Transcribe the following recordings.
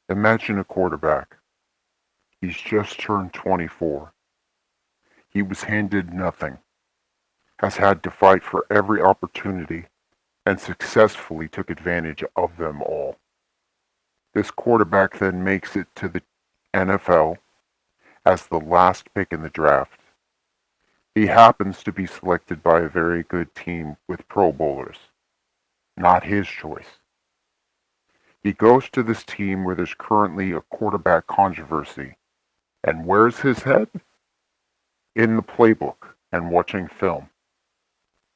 Imagine a quarterback. He's just turned 24. He was handed nothing, has had to fight for every opportunity, and successfully took advantage of them all. This quarterback then makes it to the NFL as the last pick in the draft. He happens to be selected by a very good team with Pro Bowlers. Not his choice. He goes to this team where there's currently a quarterback controversy. And where's his head? In the playbook and watching film.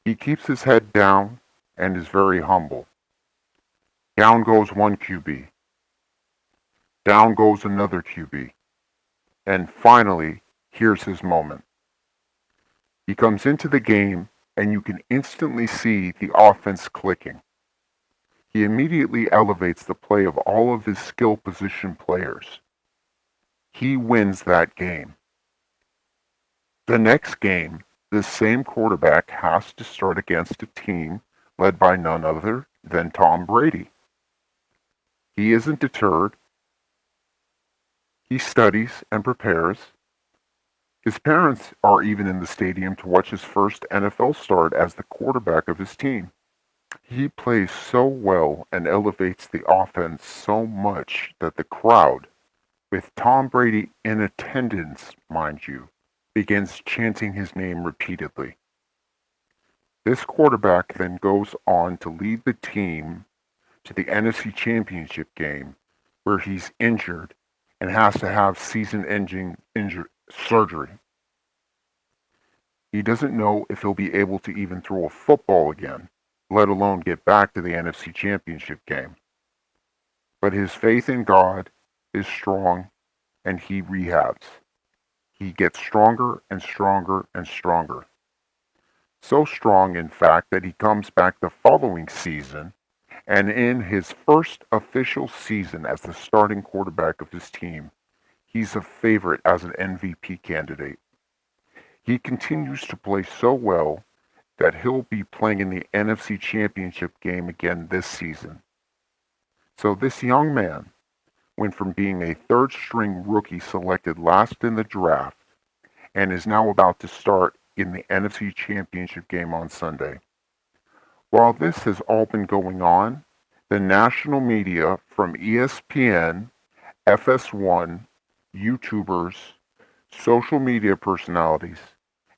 He keeps his head down and is very humble. Down goes one QB. Down goes another QB. And finally, here's his moment. He comes into the game and you can instantly see the offense clicking. He immediately elevates the play of all of his skill position players. He wins that game. The next game, this same quarterback has to start against a team led by none other than Tom Brady. He isn't deterred. He studies and prepares. His parents are even in the stadium to watch his first NFL start as the quarterback of his team. He plays so well and elevates the offense so much that the crowd, with Tom Brady in attendance, mind you, begins chanting his name repeatedly. This quarterback then goes on to lead the team to the NFC Championship game, where he's injured and has to have season-ending surgery. He doesn't know if he'll be able to even throw a football again, let alone get back to the NFC Championship game. But his faith in God is strong, and he rehabs. He gets stronger and stronger and stronger. So strong, in fact, that he comes back the following season, and in his first official season as the starting quarterback of his team, he's a favorite as an MVP candidate. He continues to play so well that he'll be playing in the NFC Championship game again this season. So this young man went from being a third-string rookie selected last in the draft and is now about to start in the NFC Championship game on Sunday. While this has all been going on, the national media from ESPN, FS1, YouTubers, social media personalities,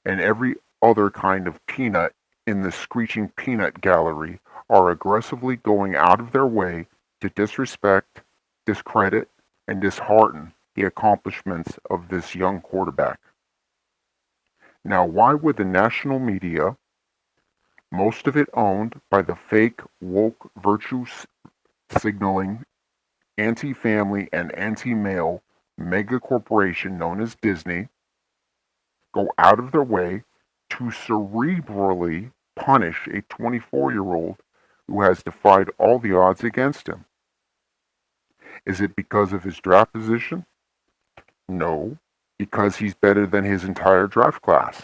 and every other kind of peanut in the screeching peanut gallery are aggressively going out of their way to disrespect, discredit, and dishearten the accomplishments of this young quarterback. Now, why would the national media, most of it owned by the fake woke virtue signaling, anti-family, and anti-male mega corporation known as Disney, go out of their way to cerebrally punish a 24-year-old who has defied all the odds against him? Is it because of his draft position? No, because he's better than his entire draft class.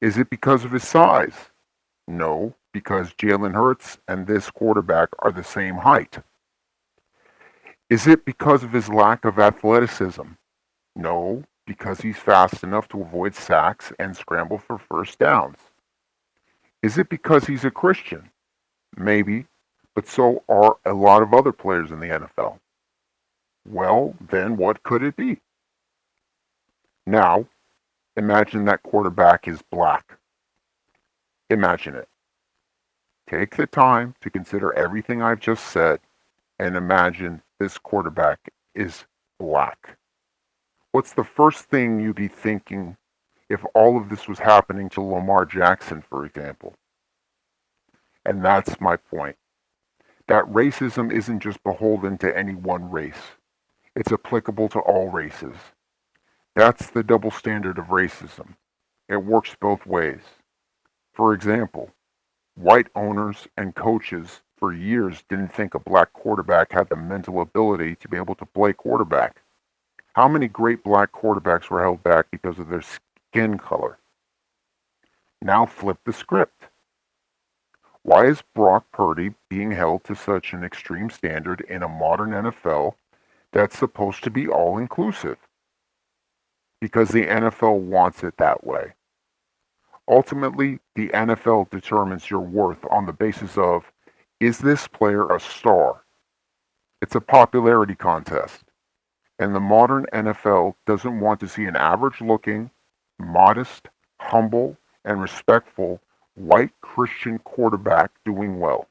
Is it because of his size? No, because Jalen Hurts and this quarterback are the same height. Is it because of his lack of athleticism? No, because he's fast enough to avoid sacks and scramble for first downs. Is it because he's a Christian? Maybe, but so are a lot of other players in the NFL. Well, then what could it be? Now, imagine that quarterback is black. Imagine it. Take the time to consider everything I've just said and imagine this quarterback is black. What's the first thing you'd be thinking if all of this was happening to Lamar Jackson, for example? And that's my point. That racism isn't just beholden to any one race. It's applicable to all races. That's the double standard of racism. It works both ways. For example, white owners and coaches for years didn't think a black quarterback had the mental ability to be able to play quarterback. How many great black quarterbacks were held back because of their skin color? Now flip the script. Why is Brock Purdy being held to such an extreme standard in a modern NFL that's supposed to be all-inclusive because the NFL wants it that way. Ultimately, the NFL determines your worth on the basis of, is this player a star? It's a popularity contest. And the modern NFL doesn't want to see an average-looking, modest, humble, and respectful white Christian quarterback doing well.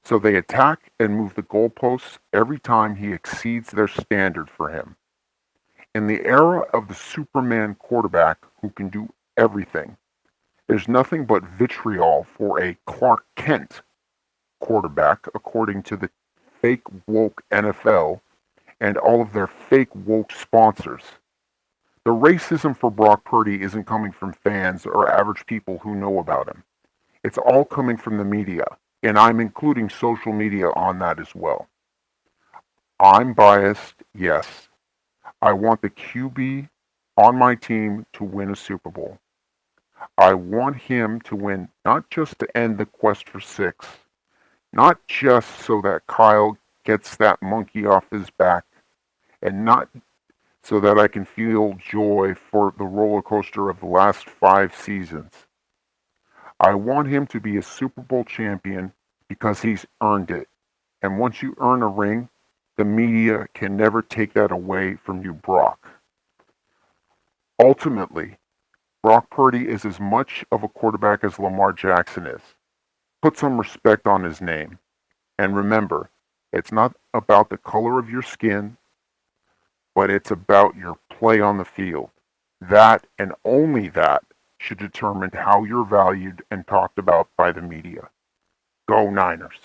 So they attack and move the goalposts every time he exceeds their standard for him. In the era of the Superman quarterback who can do everything, there's nothing but vitriol for a Clark Kent quarterback, according to the fake woke NFL and all of their fake woke sponsors. The racism for Brock Purdy isn't coming from fans or average people who know about him. It's all coming from the media, and I'm including social media on that as well. I'm biased, yes. I want the QB on my team to win a Super Bowl. I want him to win not just to end the quest for six, not just so that Kyle gets that monkey off his back, and not so that I can feel joy for the roller coaster of the last 5 seasons. I want him to be a Super Bowl champion because he's earned it. And once you earn a ring, the media can never take that away from you, Brock. Ultimately, Brock Purdy is as much of a quarterback as Lamar Jackson is. Put some respect on his name. And remember, it's not about the color of your skin, but it's about your play on the field. That and only that should determine how you're valued and talked about by the media. Go Niners.